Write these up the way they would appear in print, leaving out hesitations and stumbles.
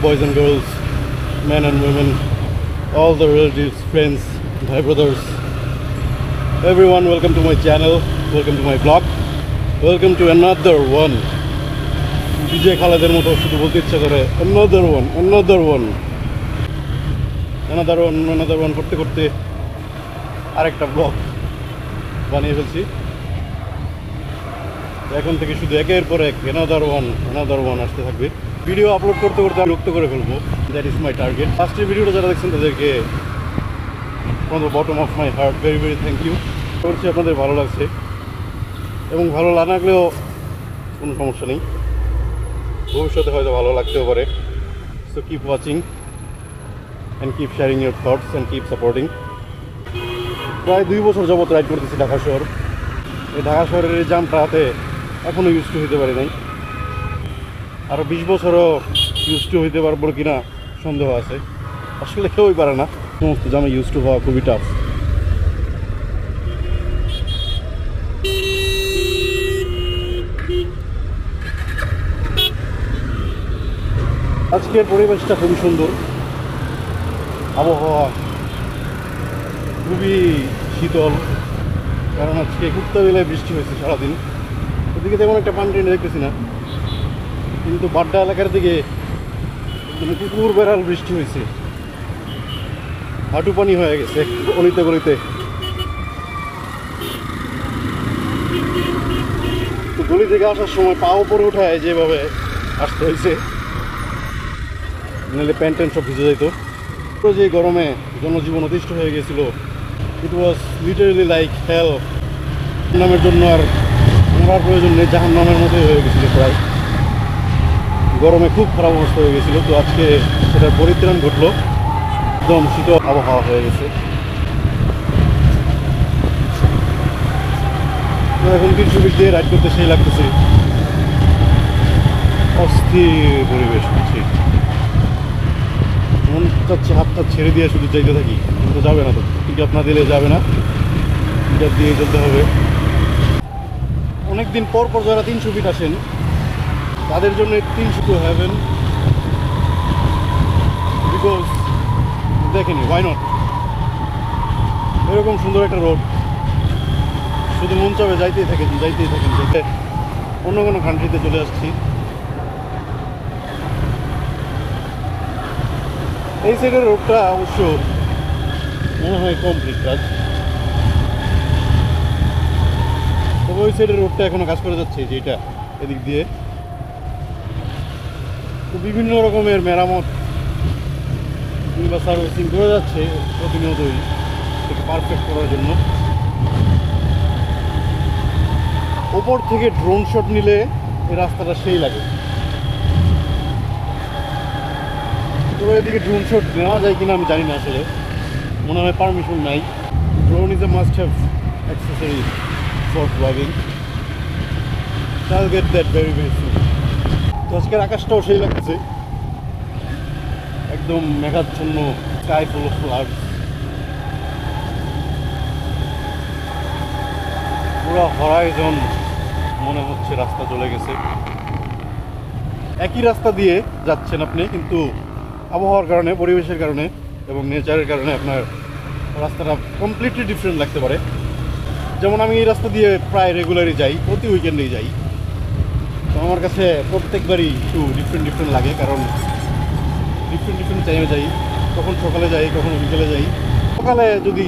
boys and girls, men and women, all the relatives, friends, my brothers, everyone, welcome to my channel, welcome to my vlog, welcome to another one. DJ Khaledর মতো শুধু বলতে ইচ্ছা করে another one করতে করতে আরেকটা blog বানিয়ে ফেলছি। এখন থেকে শুধু একের পর এক another one আসতে থাকবে। ভিডিও আপলোড করতে করতে আমি বিরক্ত করে ফেলবো, দ্যাট ইজ মাই টার্গেট। ফার্স্টের ভিডিওটা যারা দেখছেন তাদেরকে from the bottom of my heart very very thank you. করছি আপনাদের ভালো লাগছে, এবং ভালো না লাগলেও কোনো সমস্যা নেই, ভবিষ্যতে হয়তো ভালো লাগতেও পারে। So keep watching and keep sharing your thoughts and keep supporting. প্রায় 2 বছর যাবত রাইড করতেছি ঢাকা শহর। এই ঢাকা শহরের এই জামটাতে এখনও ইউজ টু হইতে পারি নাই, আরও 20 বছরও ইউজ টু হইতে পারবো কিনা সন্দেহ আছে। আসলে কেউই পারে না, সমস্ত জামে ইউজ টু হওয়া খুবই টাফ। আজকের পরিবেশটা খুবই সুন্দর, আবহাওয়া খুবই শীতল, কারণ আজকে কুত্তাবেলায় বৃষ্টি হয়েছে সারাদিন। ওদিকে তেমন একটা পানি টেনে দেখতেছি না, কিন্তু বাড্ডা এলাকার দিকে কুকুর বেড়াল বৃষ্টি হয়েছে, হাঁটু পানি হয়ে গেছে গলিতে গলিতে। তো গলি থেকে আসার সময় পা উপরে উঠায় যেভাবে আসতে হয়েছে, নাহলে প্যান্ট ট্যান্ট সব ভিজে যেত। তো যে গরমে জনজীবন অতিষ্ঠ হয়ে গেছিল, ইট ওয়াজ লিটারেলি লাইক হেল। নামের জন্য আর মরার প্রয়োজন নেই, জাহান্নামের মতোই হয়ে গেছিলো প্রায়। গরমে খুব খারাপ অবস্থা হয়ে গেছিলো। তো আজকে সেটার পরিত্রাণ ঘটলো, একদম শীতল আবহাওয়া হয়ে গেছে। তো এখন কিছু দিক দিয়ে রাইড করতে সেই লাগতেছে, অস্থির পরিবেশ হচ্ছে। মন চাচ্ছে হাত ছেড়ে দিয়ে শুধু যাইতে থাকি, কিন্তু যাবে না। তো পিক আপ না দিলে যাবে না, পিক আপ দিয়ে চলতে হবে। অনেকদিন পর পর যারা 300 ফিট আসেন তাদের জন্য 300 টু হ্যাভেন, বিকজ দেখেনি হোয়াই নট। এরকম সুন্দর একটা রোড, শুধু মন চাবে যাইতেই থাকেন যেতে। অন্য কোনো কান্ট্রিতে চলে আসছি। এই সাইডের রোডটা অবশ্য মনে হয় কমপ্লিট কাজ, তবে ওই সাইডের রোডটা এখনো কাজ করে যাচ্ছে, যেটা এদিক দিয়ে। তো বিভিন্ন রকমের মেরামত কিংবা সার্ভিসিং করে যাচ্ছে প্রতিনিয়তই, এটাকে পারফেক্ট করার জন্য। ওপর থেকে ড্রোন শট নিলে এই রাস্তাটা সেই লাগে। তো এদিকে ড্রোন শট নেওয়া যায় কিনা আমি জানি না, আসলে মনে হয় পারমিশন নাই। Drone is a must have accessory for blogging. I'll get that very very soon. তো আজকের আকাশটাও সেই লাগছে, একদম মেঘাচ্ছন্ন, স্কাই ফুল অফ ক্লাউডস। পুরো হরাইজন মনে হচ্ছে রাস্তা চলে গেছে। একই রাস্তা দিয়ে যাচ্ছেন আপনি, কিন্তু আবহাওয়ার কারণে, পরিবেশের কারণে এবং নেচারের কারণে আপনার রাস্তাটা কমপ্লিটলি ডিফারেন্ট লাগতে পারে। যেমন আমি এই রাস্তা দিয়ে প্রায় রেগুলারই যাই, প্রতি উইকেন্ডেই যাই। তো আমার কাছে প্রত্যেকবারই একটু ডিফারেন্ট লাগে, কারণ ডিফারেন্ট টাইমে যাই। কখন সকালে যাই, কখনো বিকেলে যাই। সকালে যদি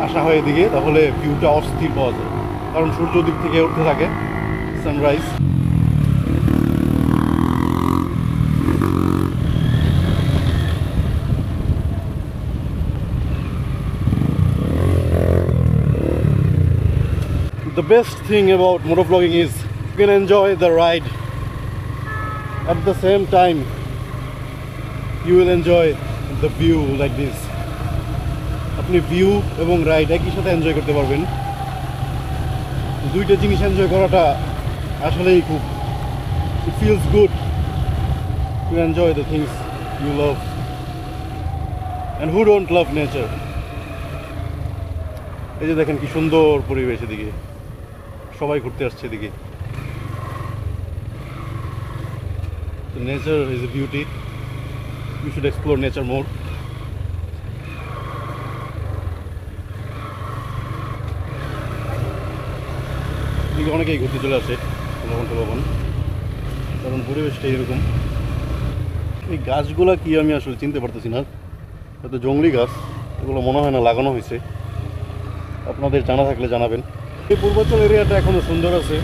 আসা হয় এদিকে, তাহলে ভিউটা অস্থির পাওয়া যায়, কারণ সূর্য দিক থেকে উঠতে থাকে, sunrise. The best thing about motovlogging is you can enjoy the ride. At the same time, you will enjoy the view like this. আপনি ভিউ এবং রাইড একই সাথে এনজয় করতে পারবেন। দুইটা জিনিস এনজয় করাটা আসলেই খুব, it feels good to enjoy the things you love. And who don't love nature? এই যে দেখেন কি সুন্দর পরিবেশ, এদিকে সবাই ঘুরতে আসছে এদিকে। Nature is a beauty. You should explore nature more. এদিকে অনেকেই ঘুরতে চলে আসে লবণ, কারণ পরিবেশটা এরকম। এই গাছগুলা কি আমি আসলে চিনতে পারতেছি না, হয়তো জংলি গাছ, এগুলো মনে হয় না লাগানো হয়েছে। আপনাদের জানা থাকলে জানাবেন। এই পূর্বাঞ্চল এরিয়াটা এখনো সুন্দর আছে,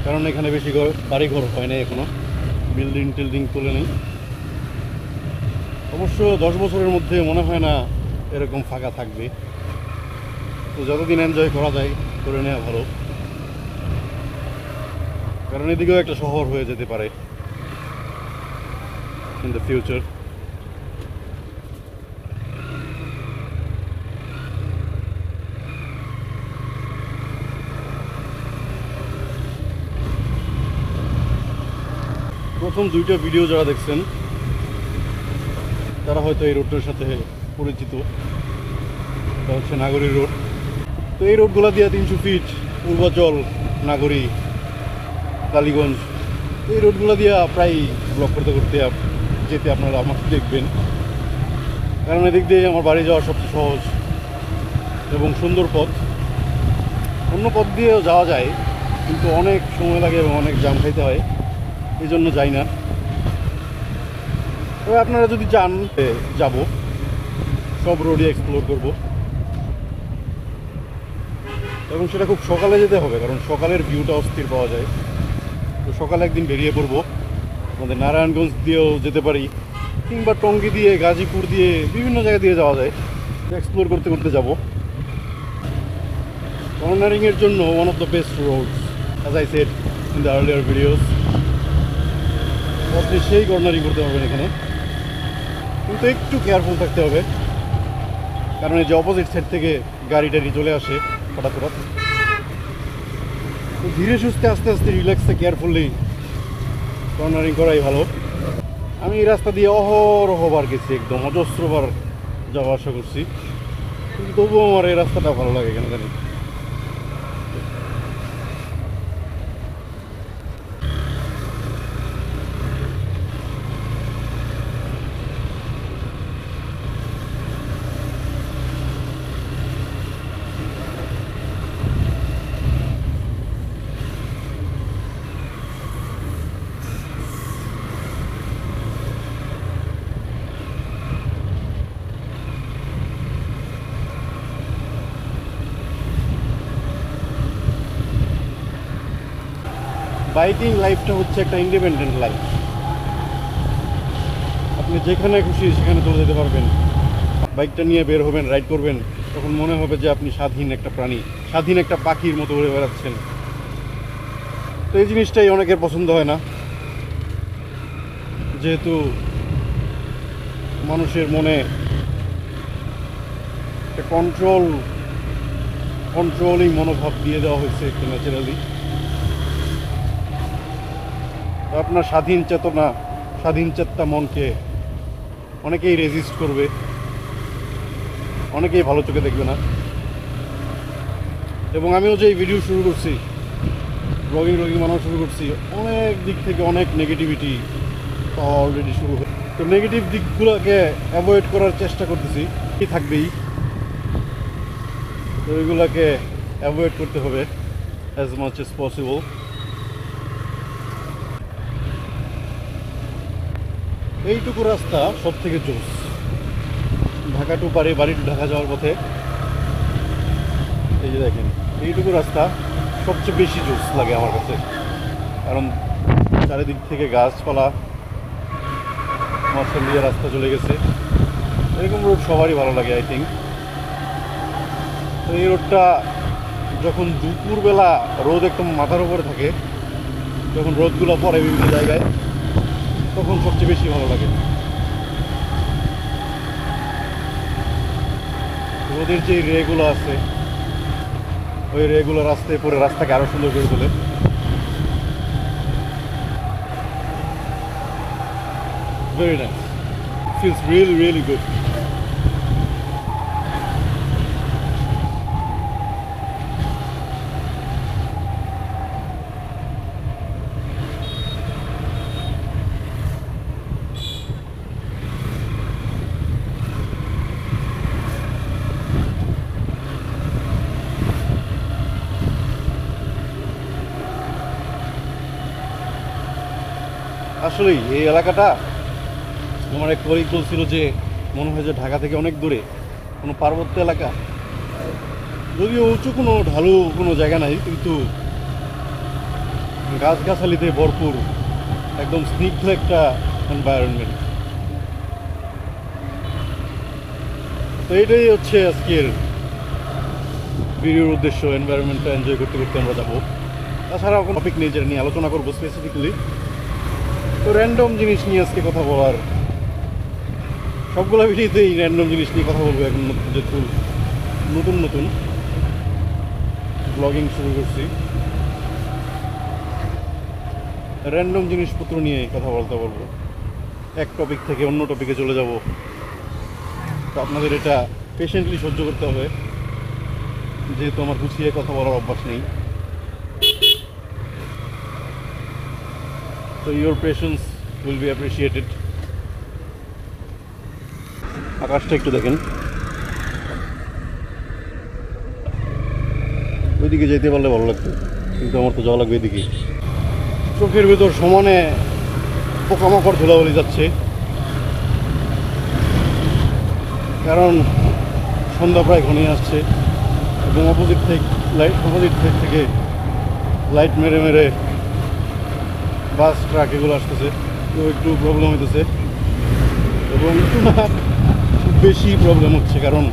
কারণ এখানে বেশি বাড়িঘর হয় না এখনো, বিল্ডিং টিল্ডিং তুলে নেই। অবশ্য 10 বছরের মধ্যে মনে হয় না এরকম ফাঁকা থাকবে, তো যতদিন এনজয় করা যায় করে নেওয়া ভালো, কারণ এদিকেও একটা শহর হয়ে যেতে পারে ইন দ্য ফিউচার। প্রথম 2টা ভিডিও যারা দেখছেন তারা হয়তো এই রোডটার সাথে পরিচিত। এটা হচ্ছে নাগরী রোড। তো এই রোডগুলো দিয়ে 300 ফিট পূর্বাচল, নাগরী, কালীগঞ্জ, এই রোডগুলো দিয়ে প্রায় ব্লক করতে করতে যেতে আপনারা আমাকে দেখবেন, কারণ এদিক দিয়ে আমার বাড়ি যাওয়া সবচেয়ে সহজ এবং সুন্দর পথ। অন্য পথ দিয়েও যাওয়া যায়, কিন্তু অনেক সময় লাগে এবং অনেক জাম খাইতে হয়, এই জন্য যাই না। তবে আপনারা যদি চান যাব, সব রোডই এক্সপ্লোর করব, এবং সেটা খুব সকালে যেতে হবে, কারণ সকালের ভিউটা অস্থির পাওয়া যায়। তো সকালে একদিন বেরিয়ে পড়বো, আমাদের নারায়ণগঞ্জ দিয়েও যেতে পারি, কিংবা টঙ্গী দিয়ে, গাজীপুর দিয়ে, বিভিন্ন জায়গা দিয়ে যাওয়া যায়। এক্সপ্লোর করতে করতে যাব। কর্নারিংয়ের জন্য one of the best roads, as I said in the earlier videos. আপনি সেই কর্নারিং করতে পারবেন এখানে, কিন্তু একটু কেয়ারফুল থাকতে হবে, কারণ এই যে অপোজিট সাইড থেকে গাড়ি টাড়ি চলে আসে হঠাৎ হঠাৎ। তো ধীরে সুস্থে আস্তে আস্তে রিল্যাক্সে কেয়ারফুলি কর্নারিং করাই ভালো। আমি এই রাস্তা দিয়ে অহরহবার গেছি, একদম অজস্রবার যাওয়া আসা করছি, কিন্তু তবুও আমার এই রাস্তাটা ভালো লাগে কেন জানি। বাইকিং লাইফটা হচ্ছে একটা ইন্ডিপেন্ডেন্ট লাইফ। আপনি যেখানে খুশি সেখানে চলে যেতে পারবেন। বাইকটা নিয়ে বের হবেন, রাইড করবেন, তখন মনে হবে যে আপনি স্বাধীন একটা প্রাণী, স্বাধীন একটা পাখির মতো উড়ে বেড়াচ্ছেন। তো এই জিনিসটাই অনেকের পছন্দ হয় না, যেহেতু মানুষের মনে একটা কন্ট্রোলিং মনোভাব দিয়ে দেওয়া হয়েছে একটু ন্যাচারালি। আপনার স্বাধীন চেতনা, স্বাধীন চেত্তা মনকে অনেকেই রেজিস্ট করবে, অনেকেই ভালো চোখে দেখবে না। এবং আমিও যে ভিডিও শুরু করছি, ব্লগিং বানানো শুরু করছি, অনেক দিক থেকে অনেক নেগেটিভিটি অলরেডি শুরু হয়ে, তো নেগেটিভ দিকগুলোকে অ্যাভয়েড করার চেষ্টা করতেছি, কি থাকবেই, তো ওইগুলোকে অ্যাভয়েড করতে হবে অ্যাজ মাচ এজ পসিবল। এইটুকু রাস্তা সব থেকে জোস, ঢাকা টু বাড়ি টু ঢাকা যাওয়ার পথে। এই যে দেখেন, এইটুকু রাস্তা সবচেয়ে বেশি জোস লাগে আমার কাছে, কারণ চারিদিক থেকে গাছপালা, মাঝখান দিয়ে রাস্তা চলে গেছে। এরকম রোড সবারই ভালো লাগে আই থিঙ্ক। তো এই রোডটা যখন দুপুরবেলা রোদ একদম মাথার উপরে থাকে, যখন রোদগুলো পড়ে বিভিন্ন জায়গায়, তখন সবচেয়ে বেশি ভালো লাগে। রোদের যে রেগুলো আছে, ওই রেগুলো রাস্তায় পরে রাস্তাকে আরো সুন্দর করে তোলে। Very nice, feels really good. আসলেই এই এলাকাটা আমার এক কলিগ বলছিল যে মনে হয় যে ঢাকা থেকে অনেক দূরে কোনো পার্বত্য এলাকা, যদিও উঁচু কোনো ঢালু কোনো জায়গা নাই, কিন্তু গাছগাছালিতে ভরপুর একদম স্নিগ্ধ একটা এনভায়রনমেন্ট। তো এটাই হচ্ছে আজকের ভিডিওর উদ্দেশ্য, এনভায়রনমেন্টটা এনজয় করতে করতে আমরা যাবো। তাছাড়া কোনো টপিক নেই যেটা নিয়ে আলোচনা করবো স্পেসিফিক্যালি। তো র্যান্ডম জিনিস নিয়ে আজকে কথা বলার, সবগুলো ভিডিওতেই র্যান্ডম জিনিস নিয়ে কথা বলবো। এখন যেহেতু নতুন নতুন ব্লগিং শুরু করছি, র্যান্ডম জিনিসপত্র নিয়ে কথা বলতে বলবো, এক টপিক থেকে অন্য টপিকে চলে যাব। তো আপনাদের এটা পেশেন্টলি সহ্য করতে হবে, যেহেতু আমার গুছিয়ে কথা বলার অভ্যাস নেই। তো your patience will be appreciated. আকাশটা একটু দেখেন, ওইদিকে যেতে পারলে ভালো লাগতো, কিন্তু আমার তো যাওয়া লাগবে এদিকে। চোখের ভিতর সমানে পোকামাকড় ধুলাবালি যাচ্ছে, কারণ সন্ধ্যা প্রায় ঘনিয়ে আসছে এবং অপোজিট থেকে লাইট মেরে মেরে বাস ট্রাক এগুলো আসতেছে। তো একটু প্রবলেম হইতেছে, এবং খুব বেশি প্রবলেম হচ্ছে, কারণ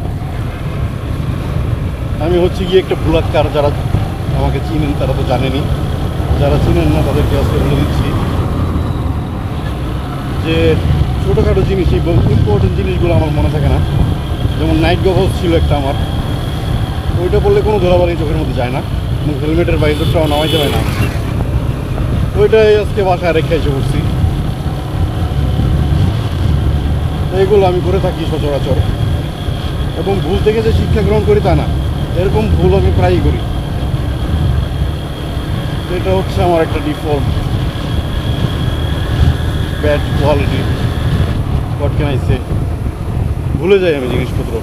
আমি হচ্ছে গিয়ে একটা ভুলাক্কার। যারা আমাকে চিনেন তারা তো জানেনই, যারা চিনেন না তাদেরকে আজকে বলে দিচ্ছি যে ছোটোখাটো জিনিস, এই ইম্পর্টেন্ট জিনিসগুলো আমার মনে থাকে না। যেমন নাইট গগলস ছিল একটা আমার, ওইটা বললে কোনো ধরাবালি চোখের মধ্যে যায় না, এবং হেলমেটের বাইজরটাও নামাইতে হয় না। ওইটাই আজকে বাসায় রেখে এসে পড়ছি। এইগুলো আমি করে থাকি সচরাচর, এবং ভুল থেকে যে শিক্ষা গ্রহণ করি তা না, এরকম ভুল আমি প্রায়ই করি। এটা হচ্ছে আমার একটা default bad quality. What can I say, ভুলে যাই আমি জিনিসপত্র।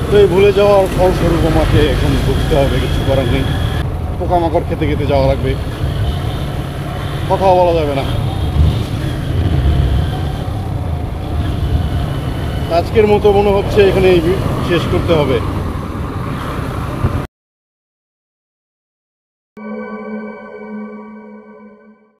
তো এই ভুলে যাওয়ার ফলস্বরূপ আমাকে এখন বুঝতে হবে, কিছু করার নেই। পোকামাকড় খেতে খেতে যাওয়া লাগবে, কথাও বলা যাবে না। আজকের মতো মনে হচ্ছে এখানে শেষ করতে হবে।